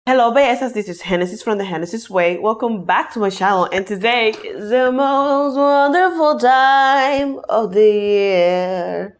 Hello Bellezas, this is Genesis from the Genesis Way. Welcome back to my channel, and today is the most wonderful time of the year.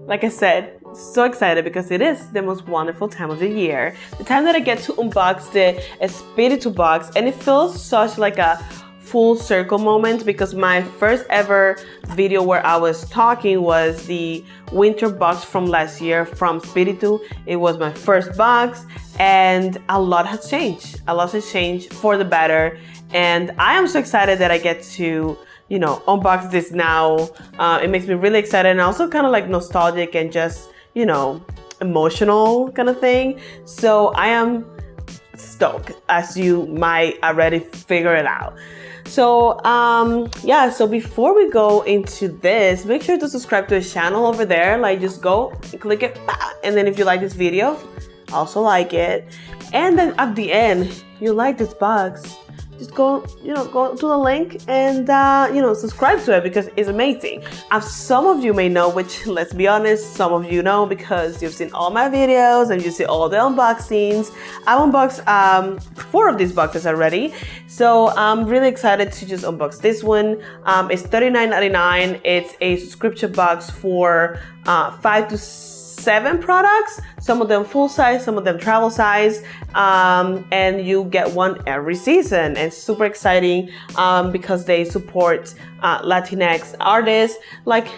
Like I said, so excited because it is the most wonderful time of the year. The time that I get to unbox the Spiritu box, and it feels such like a full circle moment because my first ever video where I was talking was the winter box from last year from Spiritu. It was my first box and a lot has changed. A lot has changed for the better, and I am so excited that I get to unbox this now. It makes me really excited and also kind of like nostalgic and just, emotional kind of thing. So I am stoked, as you might already figure it out. So so before we go into this, make sure to subscribe to the channel over there. Like, just go and click it, and then if you like this video, also like it. And then at the end, you like this box, just go to the link and subscribe to it because it's amazing. As some of you may know, which, let's be honest, some of you know because you've seen all my videos and you see all the unboxings. I've unboxed 4 of these boxes already, so I'm really excited to just unbox this one. It's $39.99. It's a subscription box for 5 to 7 products, some of them full size, some of them travel size, and you get one every season. And super exciting because they support Latinx artists, like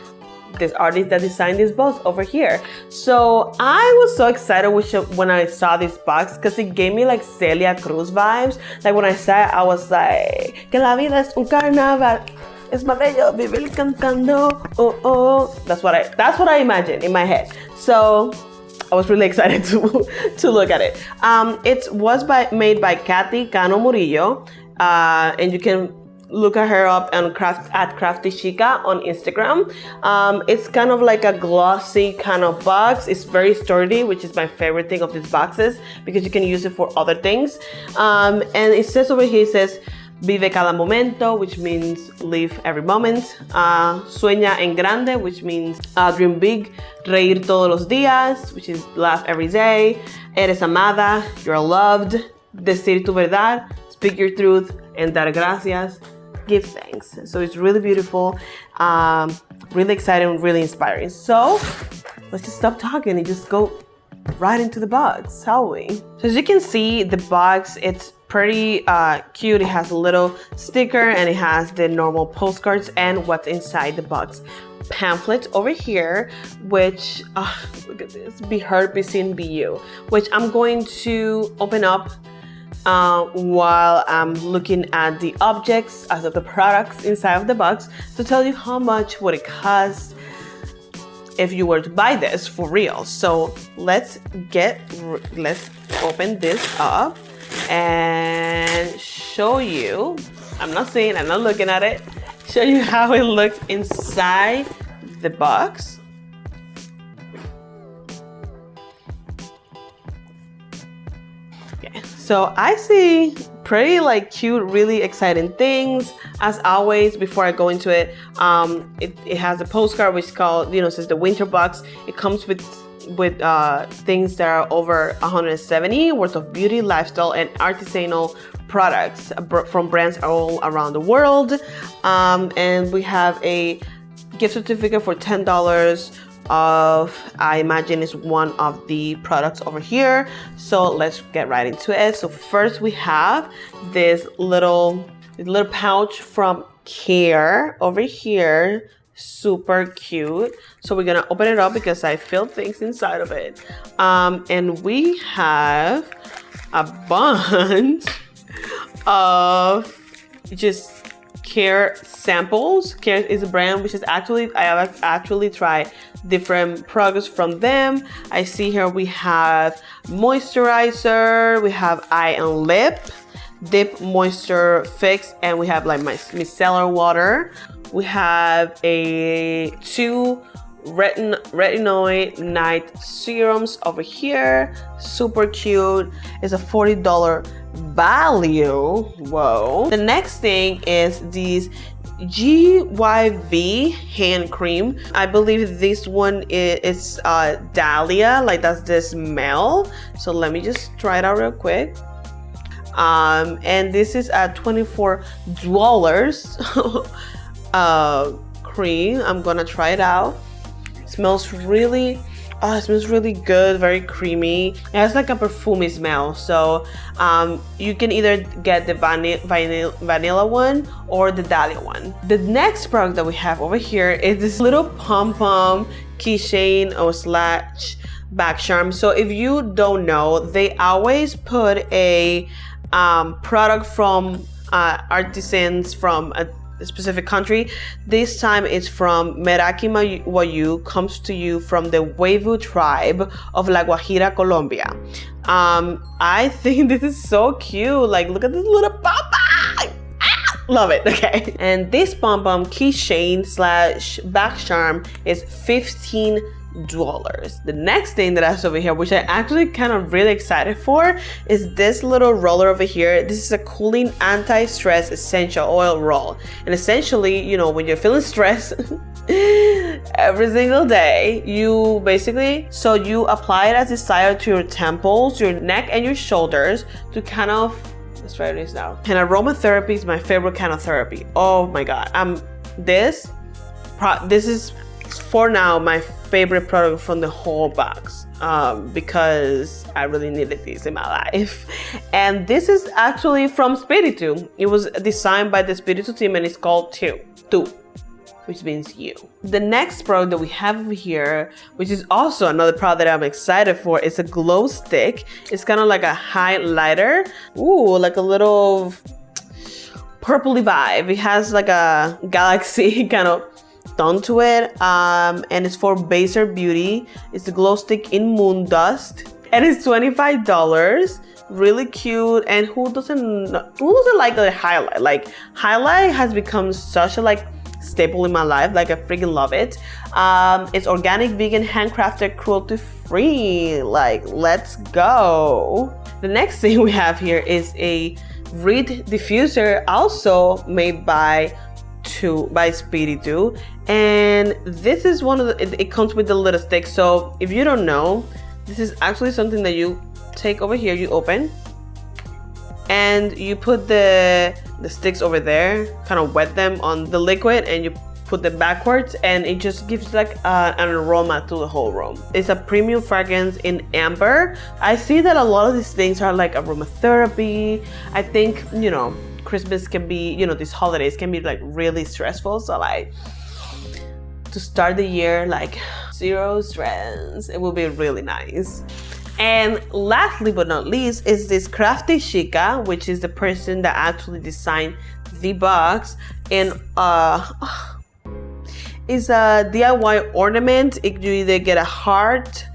this artist that designed this box over here. So I was so excited when I saw this box because it gave me like Celia Cruz vibes. Like when I saw it, I was like, que la vida es un carnaval. Es más bello vivir cantando, oh oh. That's what I imagined in my head. So I was really excited to look at it. It was made by Kathy Cano Murillo, and you can look at her up and at Crafty Chica on Instagram. It's kind of like a glossy kind of box. It's very sturdy, which is my favorite thing of these boxes because you can use it for other things. And it says over here, it says, Vive cada momento, which means live every moment. Sueña en grande, which means dream big. Reír todos los días, which is laugh every day. Eres amada, you're loved. Decir tu verdad, speak your truth. And dar gracias, give thanks. So it's really beautiful, really exciting, really inspiring. So let's just stop talking and just go right into the box, shall we? So as you can see, the box, it's pretty cute. It has a little sticker and it has the normal postcards and what's inside the box. Pamphlet over here, which look at this, be heard, be seen, be you, which I'm going to open up while I'm looking at the objects as of the products inside of the box to tell you how much would it cost if you were to buy this for real. So let's open this up and show you. I'm not looking at it. Show you how it looks inside the box. Okay, so I see pretty like cute, really exciting things. As always, before I go into it, it has a postcard which is called, says the winter box. It comes with things that are over 170 worth of beauty, lifestyle, and artisanal products from brands all around the world. And we have a gift certificate for $10 of, I imagine, is one of the products over here. So let's get right into it. So first we have this little pouch from Care over here. Super cute. So we're gonna open it up because I feel things inside of it. And we have a bunch of just Care samples. Care is a brand which is I have actually tried different products from them. I see here we have moisturizer, we have eye and lip, dip moisture fix, and we have like my micellar water. We have a 2 retinoid night serums over here. Super cute. It's a $40 value. Whoa. The next thing is these GYV hand cream. I believe this one is Dahlia, like that's the smell. So let me just try it out real quick. And this is at $24 cream. I'm gonna try it out. It smells really good, very creamy. It has like a perfumey smell. So you can either get the vanilla one or the Dahlia one. The next product that we have over here is this little pom-pom keychain or slash back charm. So if you don't know, they always put a product from artisans from a specific country. This time it's from Meraki Wayu, comes to you from the Waivu tribe of La Guajira, Colombia. I think this is so cute. Like, look at this little pom-pom. Love it. Okay. And this pom-pom keychain slash back charm is $15. The next thing that I have over here, which I actually kind of really excited for, is this little roller over here. This is a cooling anti-stress essential oil roll. And essentially, you know, when you're feeling stressed every single day, you basically, so you apply it as desired to your temples, your neck, and your shoulders to kind of, let's try this now. And aromatherapy is my favorite kind of therapy. Oh my God. This is for now my favorite product from the whole box, because I really needed this in my life. And this is actually from Spiritu. It was designed by the Spiritu team and it's called Tu, which means you. The next product that we have over here, which is also another product that I'm excited for, is a glow stick. It's kind of like a highlighter. Ooh, like a little purpley vibe. It has like a galaxy kind of tone to it, and it's for Baser Beauty. It's a glow stick in moon dust, and it's $25. Really cute. And who doesn't like the highlight? Like, highlight has become such a staple in my life. Like, I freaking love it. It's organic, vegan, handcrafted, cruelty free. Like, let's go. The next thing we have here is a reed diffuser, also made by Spiritu. And this is one of the, it comes with the little stick. So if you don't know, this is actually something that you take over here, you open and you put the sticks over there, kind of wet them on the liquid, and you put them backwards, and it just gives like an aroma to the whole room. It's a premium fragrance in amber. I see that a lot of these things are like aromatherapy. I think, you know, Christmas can be, you know, these holidays can be like really stressful. So like, to start the year like zero stress, it will be really nice. And lastly but not least is this Crafty Chica, which is the person that actually designed the box. And it's a DIY ornament. You either get a heart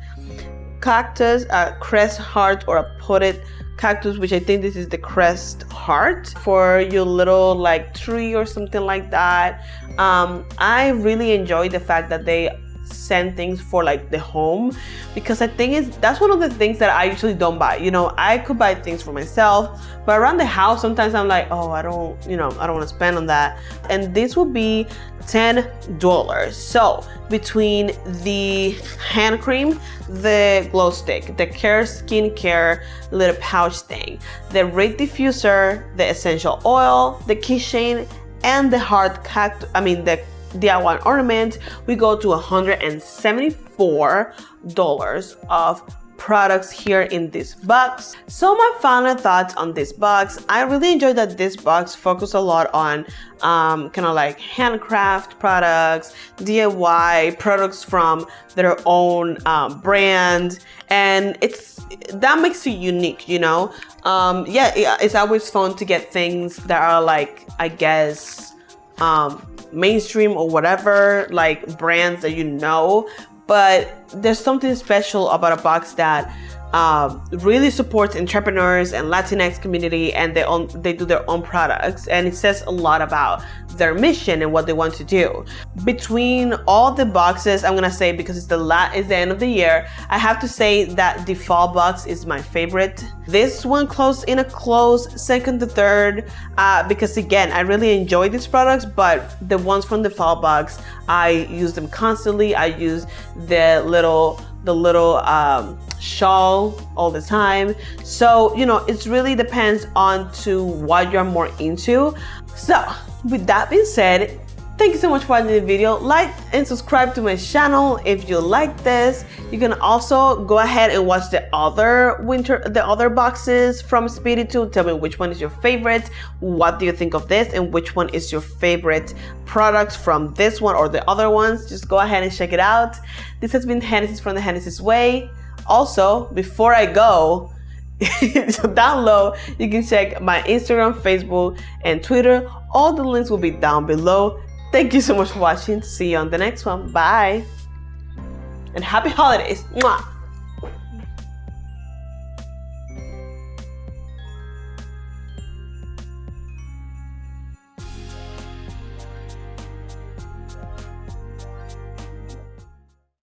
cactus, a crest heart, or a potted cactus, which I think this is the crest heart for your little like tree or something like that. I really enjoy the fact that they send things for like the home, because I think that's one of the things that I usually don't buy. You know, I could buy things for myself, but around the house sometimes I'm like, oh, I don't want to spend on that. And this would be $10. So between the hand cream, the glow stick, the Care skincare little pouch thing, the reed diffuser, the essential oil, the keychain, and the heart cactus, the DIY ornament, we go to $174 of products here in this box. So my final thoughts on this box, I really enjoyed that this box focused a lot on kind of like handcraft products, DIY products from their own brand, and that makes it unique, you know. Yeah, it's always fun to get things that are like, I guess, mainstream or whatever, like brands that you know, but there's something special about a box that really supports entrepreneurs and Latinx community, and they do their own products, and it says a lot about their mission and what they want to do. Between all the boxes, I'm gonna say, because it's the end of the year, I have to say that the fall box is my favorite. This one close in a close second to third, because again, I really enjoy these products, but the ones from the fall box, I use them constantly. I use the little shawl all the time. So, you know, it really depends on to what you're more into. So with that being said, thank you so much for watching the video. Like and subscribe to my channel if you like this. You can also go ahead and watch the other boxes from Spiritu. Tell me which one is your favorite, what do you think of this, and which one is your favorite product from this one or the other ones. Just go ahead and check it out. This has been Genesis from the Genesis Way. Also, before I go, so down low, you can check my Instagram, Facebook, and Twitter. All the links will be down below. Thank you so much for watching. See you on the next one. Bye. And happy holidays. Mwah.